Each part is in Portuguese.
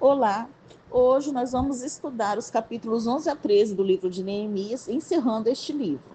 Olá, hoje nós vamos estudar os capítulos 11 a 13 do livro de Neemias, encerrando este livro.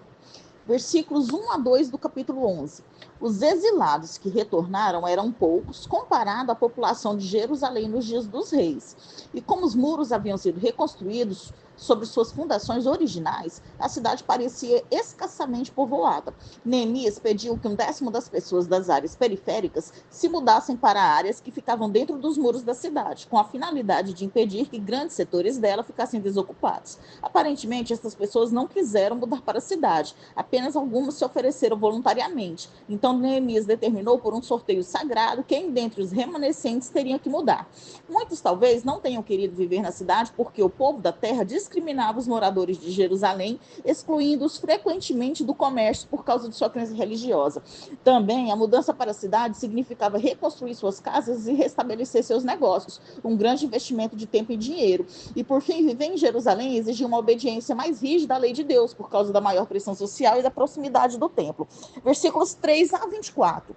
Versículos 1 a 2 do capítulo 11. Os exilados que retornaram eram poucos, comparado à população de Jerusalém nos dias dos reis. E como os muros haviam sido reconstruídos sobre suas fundações originais, a cidade parecia escassamente povoada. Neemias pediu que 1/10 das pessoas das áreas periféricas se mudassem para áreas que ficavam dentro dos muros da cidade, com a finalidade de impedir que grandes setores dela ficassem desocupados. Aparentemente, essas pessoas não quiseram mudar para a cidade, apenas algumas se ofereceram voluntariamente. Então, Neemias determinou por um sorteio sagrado quem dentre os remanescentes teria que mudar. Muitos talvez não tenham querido viver na cidade porque o povo da terra discriminava os moradores de Jerusalém, excluindo-os frequentemente do comércio por causa de sua crença religiosa. Também, a mudança para a cidade significava reconstruir suas casas e restabelecer seus negócios, um grande investimento de tempo e dinheiro. E, por fim, viver em Jerusalém exigia uma obediência mais rígida à lei de Deus, por causa da maior pressão social e da proximidade do templo. Versículos 3 a 24.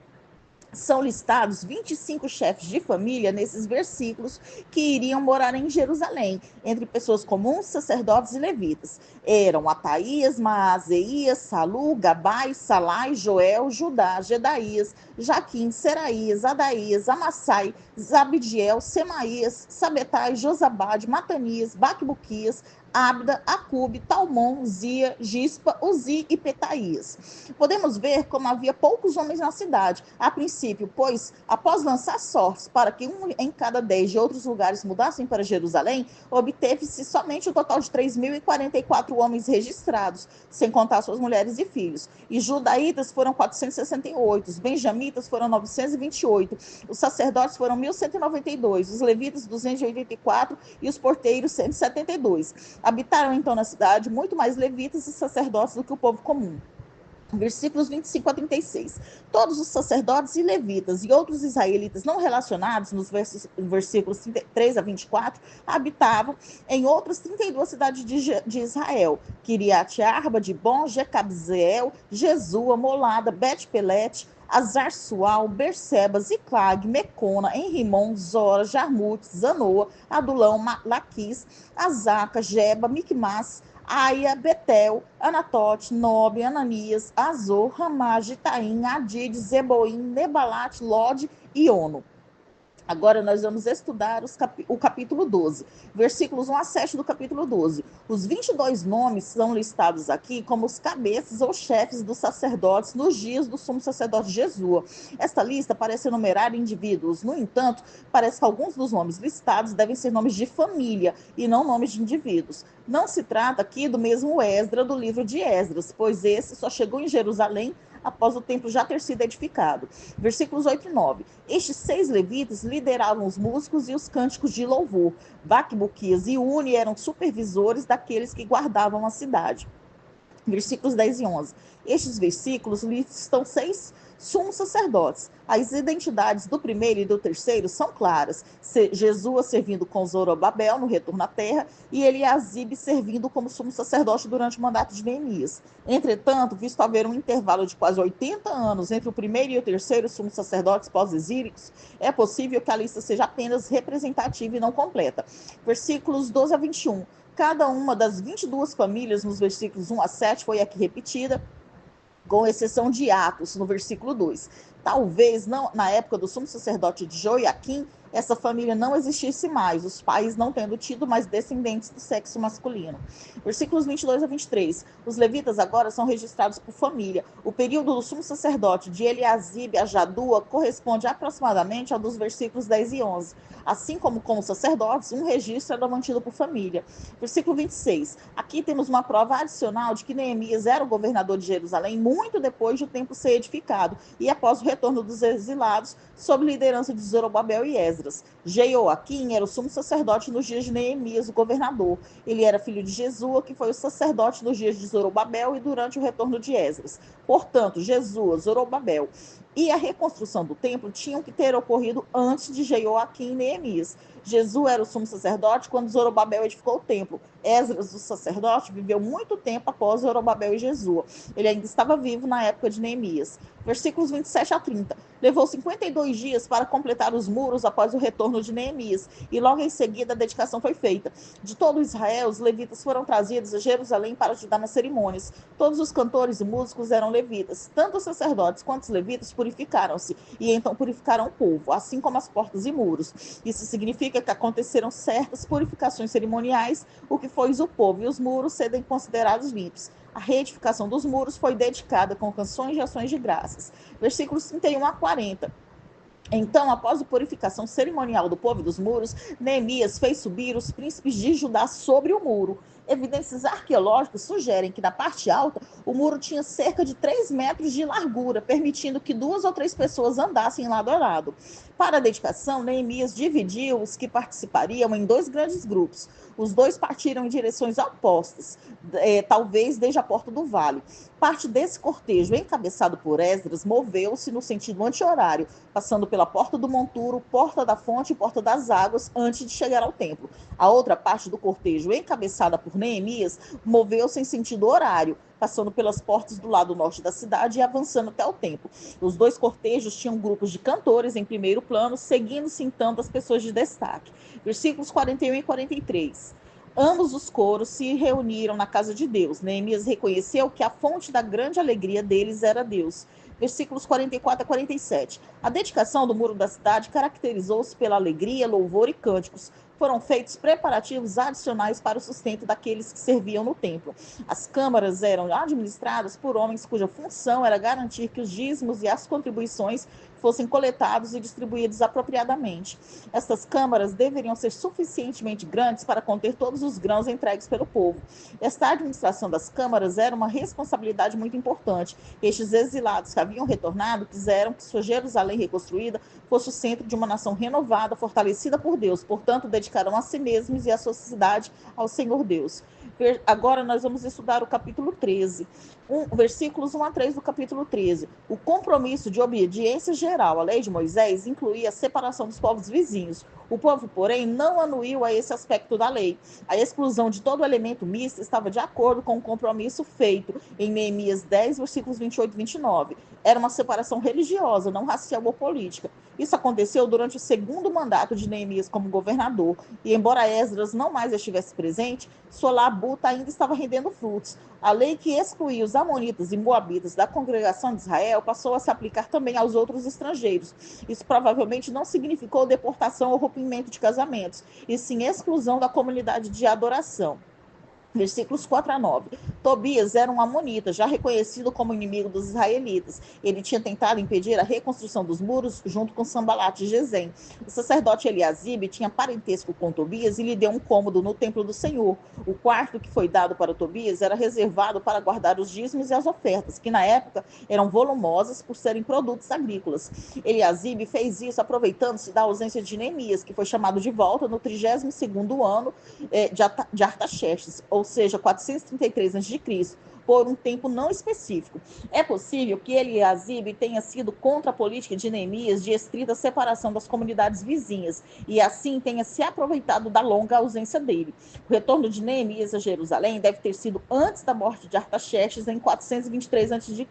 São listados 25 chefes de família nesses versículos que iriam morar em Jerusalém, entre pessoas comuns, sacerdotes e levitas. Eram Ataías, Maazéias, Salu, Gabai, Salai, Joel, Judá, Gedaías, Jaquim, Seraías, Adaías, Amassai, Zabdiel, Semaías, Sabetai, Josabade, Matanias, Baquebuquias, Abda, Acube, Talmon, Zia, Gispa, Uzi e Petaías. Podemos ver como havia poucos homens na cidade, a princípio, pois, após lançar sortes para que 1 em cada 10 de outros lugares mudassem para Jerusalém, obteve-se somente o total de 3.044 homens registrados, sem contar suas mulheres e filhos. E judaítas foram 468, os benjamitas foram 928, os sacerdotes foram 1.192, os levitas 284 e os porteiros 172. Habitaram então na cidade muito mais levitas e sacerdotes do que o povo comum. Versículos 25 a 36. Todos os sacerdotes e levitas e outros israelitas não relacionados, nos versículos 3 a 24, habitavam em outras 32 cidades de Israel: Kiriat Arba, Dibon, Jecabzeel, Jesua, Molada, Bet-Pelete, Azar-Sual, Berseba, Ziclag, Mecona, Enrimon, Zora, Jarmute, Zanoa, Adulão, Laquis, Azaca, Geba, Micmas, Aia, Betel, Anatote, Nobe, Ananias, Azor, Ramá, Gitaim, Adid, Zeboim, Nebalat, Lode e Ono. Agora nós vamos estudar o capítulo 12, versículos 1 a 7 do capítulo 12. Os 22 nomes são listados aqui como os cabeças ou chefes dos sacerdotes nos dias do sumo sacerdote Jesua. Esta lista parece enumerar indivíduos, no entanto, parece que alguns dos nomes listados devem ser nomes de família e não nomes de indivíduos. Não se trata aqui do mesmo Esdra do livro de Esdras, pois esse só chegou em Jerusalém após o templo já ter sido edificado. Versículos 8 e 9. Estes 6 levitas lideravam os músicos e os cânticos de louvor. Baquebuquias e Uni eram supervisores daqueles que guardavam a cidade. Versículos 10 e 11. Estes versículos listam 6 sumos sacerdotes. As identidades do primeiro e do terceiro são claras. Jesua servindo com Zorobabel no retorno à terra e Eliasibe servindo como sumo sacerdote durante o mandato de Neemias. Entretanto, visto haver um intervalo de quase 80 anos entre o primeiro e o terceiro sumo sacerdotes pós-exílicos, é possível que a lista seja apenas representativa e não completa. Versículos 12 a 21. Cada uma das 22 famílias nos versículos 1 a 7 foi aqui repetida, com exceção de Atos, no versículo 2. Talvez não, na época do sumo sacerdote de Joiaquim, essa família não existisse mais, os pais não tendo tido mais descendentes do sexo masculino. Versículos 22 a 23. Os levitas agora são registrados por família. O período do sumo sacerdote de Eliasibe a Jadua corresponde aproximadamente ao dos versículos 10 e 11. Assim como com os sacerdotes, um registro era mantido por família. Versículo 26. Aqui temos uma prova adicional de que Neemias era o governador de Jerusalém muito depois do templo ser edificado e após o retorno dos exilados, sob liderança de Zorobabel e Esdras. Jeoaquim era o sumo sacerdote nos dias de Neemias, o governador. Ele era filho de Jesua, que foi o sacerdote nos dias de Zorobabel e durante o retorno de Esdras. Portanto, Jesua, Zorobabel e a reconstrução do templo tinham que ter ocorrido antes de Jeoaquim e Neemias. Jesus era o sumo sacerdote quando Zorobabel edificou o templo. Esdras, o sacerdote, viveu muito tempo após Zorobabel e Jesus. Ele ainda estava vivo na época de Neemias. Versículos 27 a 30. Levou 52 dias para completar os muros após o retorno de Neemias, e logo em seguida a dedicação foi feita. De todo Israel, os levitas foram trazidos a Jerusalém para ajudar nas cerimônias. Todos os cantores e músicos eram levitas. Tanto os sacerdotes quanto os levitas purificaram-se, e então purificaram o povo, assim como as portas e muros. Isso significa que aconteceram certas purificações cerimoniais, o que fez o povo e os muros serem considerados limpos. A reedificação dos muros foi dedicada com canções e ações de graças. Versículos 31 a 40. Então, após a purificação cerimonial do povo e dos muros, Neemias fez subir os príncipes de Judá sobre o muro. Evidências arqueológicas sugerem que na parte alta o muro tinha cerca de 3 metros de largura, permitindo que 2 ou 3 pessoas andassem lado a lado. Para a dedicação, Neemias dividiu os que participariam em 2 grandes grupos. Os 2 partiram em direções opostas, talvez desde a porta do vale. Parte desse cortejo, encabeçado por Esdras, moveu-se no sentido anti-horário, passando pela Porta do Monturo, Porta da Fonte e Porta das Águas, antes de chegar ao templo. A outra parte do cortejo, encabeçada por Neemias, moveu-se em sentido horário, passando pelas portas do lado norte da cidade e avançando até o templo. Os 2 cortejos tinham grupos de cantores em primeiro plano, seguindo-se então das pessoas de destaque. Versículos 41 e 43. Ambos os coros se reuniram na casa de Deus. Neemias reconheceu que a fonte da grande alegria deles era Deus. Versículos 44 a 47. A dedicação do muro da cidade caracterizou-se pela alegria, louvor e cânticos. Foram feitos preparativos adicionais para o sustento daqueles que serviam no templo. As câmaras eram administradas por homens cuja função era garantir que os dízimos e as contribuições fossem coletados e distribuídos apropriadamente. Estas câmaras deveriam ser suficientemente grandes para conter todos os grãos entregues pelo povo. Esta administração das câmaras era uma responsabilidade muito importante. Estes exilados que haviam retornado quiseram que sua Jerusalém reconstruída fosse o centro de uma nação renovada, fortalecida por Deus. Portanto, dedicaram a si mesmos e a sua cidade ao Senhor Deus. Agora nós vamos estudar o capítulo 13, versículos 1 a 3 do capítulo 13. O compromisso de obediência geral à lei de Moisés incluía a separação dos povos vizinhos. O povo, porém, não anuiu a esse aspecto da lei. A exclusão de todo elemento misto estava de acordo com o compromisso feito em Neemias 10, versículos 28 e 29. Era uma separação religiosa, não racial ou política. Isso aconteceu durante o segundo mandato de Neemias como governador, e embora Esdras não mais estivesse presente, sua labuta ainda estava rendendo frutos. A lei que excluía os amonitas e moabitas da congregação de Israel passou a se aplicar também aos outros estrangeiros. Isso provavelmente não significou deportação ou rompimento de casamentos, e sim exclusão da comunidade de adoração. Versículos 4 a 9. Tobias era um amonita, já reconhecido como inimigo dos israelitas. Ele tinha tentado impedir a reconstrução dos muros junto com Sambalat e Gesem. O sacerdote Eliasibe tinha parentesco com Tobias e lhe deu um cômodo no templo do Senhor. O quarto que foi dado para Tobias era reservado para guardar os dízimos e as ofertas, que na época eram volumosas por serem produtos agrícolas. Eliasibe fez isso aproveitando-se da ausência de Neemias, que foi chamado de volta no 32º ano de Artaxerxes, ou seja, 433 a.C., por um tempo não específico. É possível que Eliasibe tenha sido contra a política de Neemias de estrita separação das comunidades vizinhas e assim tenha se aproveitado da longa ausência dele. O retorno de Neemias a Jerusalém deve ter sido antes da morte de Artaxerxes em 423 a.C.,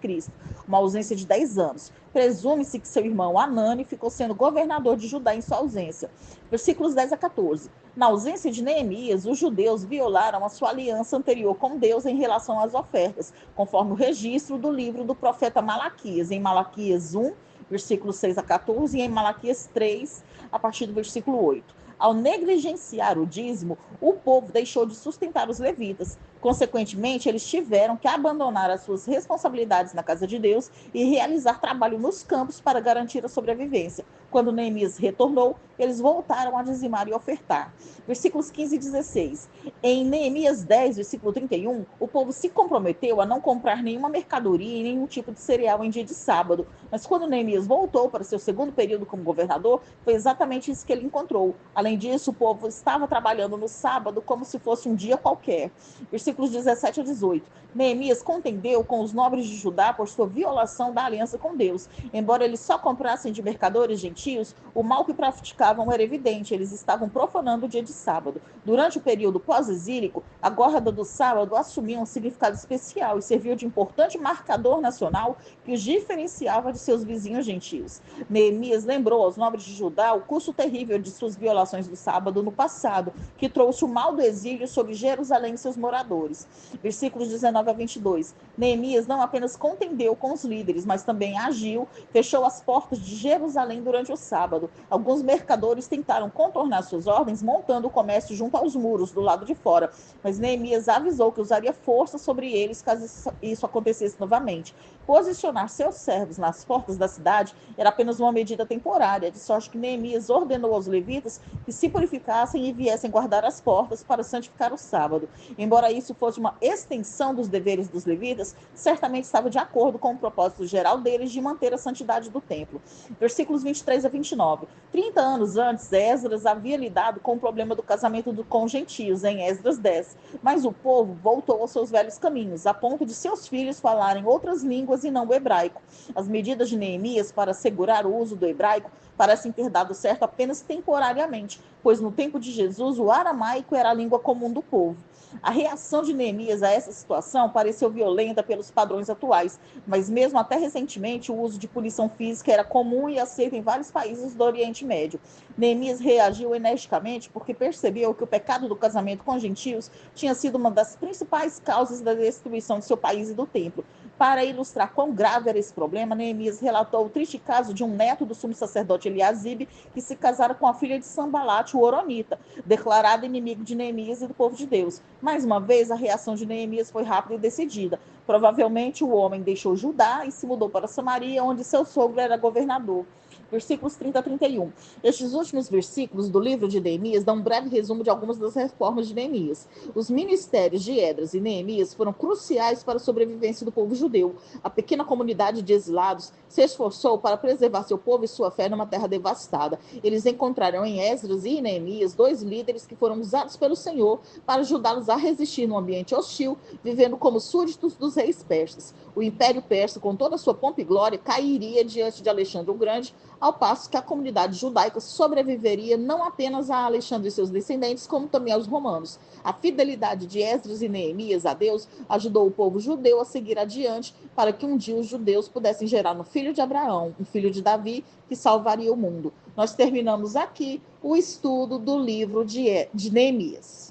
uma ausência de 10 anos. Presume-se que seu irmão Anani ficou sendo governador de Judá em sua ausência. Versículos 10 a 14. Na ausência de Neemias, os judeus violaram a sua aliança anterior com Deus em relação às ofertas, conforme o registro do livro do profeta Malaquias, em Malaquias 1, versículos 6 a 14, e em Malaquias 3, a partir do versículo 8. Ao negligenciar o dízimo, o povo deixou de sustentar os levitas. Consequentemente, eles tiveram que abandonar as suas responsabilidades na casa de Deus e realizar trabalho nos campos para garantir a sobrevivência. Quando Neemias retornou, eles voltaram a dizimar e ofertar. Versículos 15 e 16. Em Neemias 10, versículo 31, o povo se comprometeu a não comprar nenhuma mercadoria e nenhum tipo de cereal em dia de sábado. Mas quando Neemias voltou para seu segundo período como governador, foi exatamente isso que ele encontrou. Além disso, o povo estava trabalhando no sábado como se fosse um dia qualquer. Versículo Versículos 17 a 18. Neemias contendeu com os nobres de Judá por sua violação da aliança com Deus. Embora eles só comprassem de mercadores gentios, o mal que praticavam era evidente. Eles estavam profanando o dia de sábado. Durante o período pós-exílico, a guarda do sábado assumia um significado especial e serviu de importante marcador nacional que os diferenciava de seus vizinhos gentios. Neemias lembrou aos nobres de Judá o custo terrível de suas violações do sábado no passado, que trouxe o mal do exílio sobre Jerusalém e seus moradores. Versículos 19 a 22. Neemias não apenas contendeu com os líderes, mas também agiu, fechou as portas de Jerusalém durante o sábado. Alguns mercadores tentaram contornar suas ordens, montando o comércio junto aos muros, do lado de fora, mas Neemias avisou que usaria força sobre eles caso isso acontecesse novamente. Posicionar seus servos nas portas da cidade era apenas uma medida temporária, de sorte que Neemias ordenou aos levitas que se purificassem e viessem guardar as portas para santificar o sábado. Embora isso fosse uma extensão dos deveres dos levitas, certamente estava de acordo com o propósito geral deles de manter a santidade do templo. Versículos 23 a 29. 30 anos antes, Esdras havia lidado com o problema do casamento com gentios, em Esdras 10. Mas o povo voltou aos seus velhos caminhos, a ponto de seus filhos falarem outras línguas e não o hebraico. As medidas de Neemias para assegurar o uso do hebraico parecem ter dado certo apenas temporariamente, pois no tempo de Jesus o aramaico era a língua comum do povo. A reação de Neemias a essa situação pareceu violenta pelos padrões atuais, mas mesmo até recentemente o uso de punição física era comum e aceito em vários países do Oriente Médio. Neemias reagiu energicamente porque percebeu que o pecado do casamento com gentios tinha sido uma das principais causas da destruição de seu país e do templo. Para ilustrar quão grave era esse problema, Neemias relatou o triste caso de um neto do sumo sacerdote Eliasibe que se casara com a filha de Sambalate, o Horonita, declarado inimigo de Neemias e do povo de Deus. Mais uma vez, a reação de Neemias foi rápida e decidida. Provavelmente o homem deixou Judá e se mudou para Samaria, onde seu sogro era governador. Versículos 30 a 31. Estes últimos versículos do livro de Neemias dão um breve resumo de algumas das reformas de Neemias. Os ministérios de Esdras e Neemias foram cruciais para a sobrevivência do povo judeu. A pequena comunidade de exilados se esforçou para preservar seu povo e sua fé numa terra devastada. Eles encontraram em Esdras e Neemias dois líderes que foram usados pelo Senhor para ajudá-los a resistir num ambiente hostil, vivendo como súditos dos reis persas. O Império Persa, com toda a sua pompa e glória, cairia diante de Alexandre o Grande, ao passo que a comunidade judaica sobreviveria não apenas a Alexandre e seus descendentes, como também aos romanos. A fidelidade de Esdras e Neemias a Deus ajudou o povo judeu a seguir adiante para que um dia os judeus pudessem gerar no filho de Abraão, um filho de Davi, que salvaria o mundo. Nós terminamos aqui o estudo do livro de Neemias.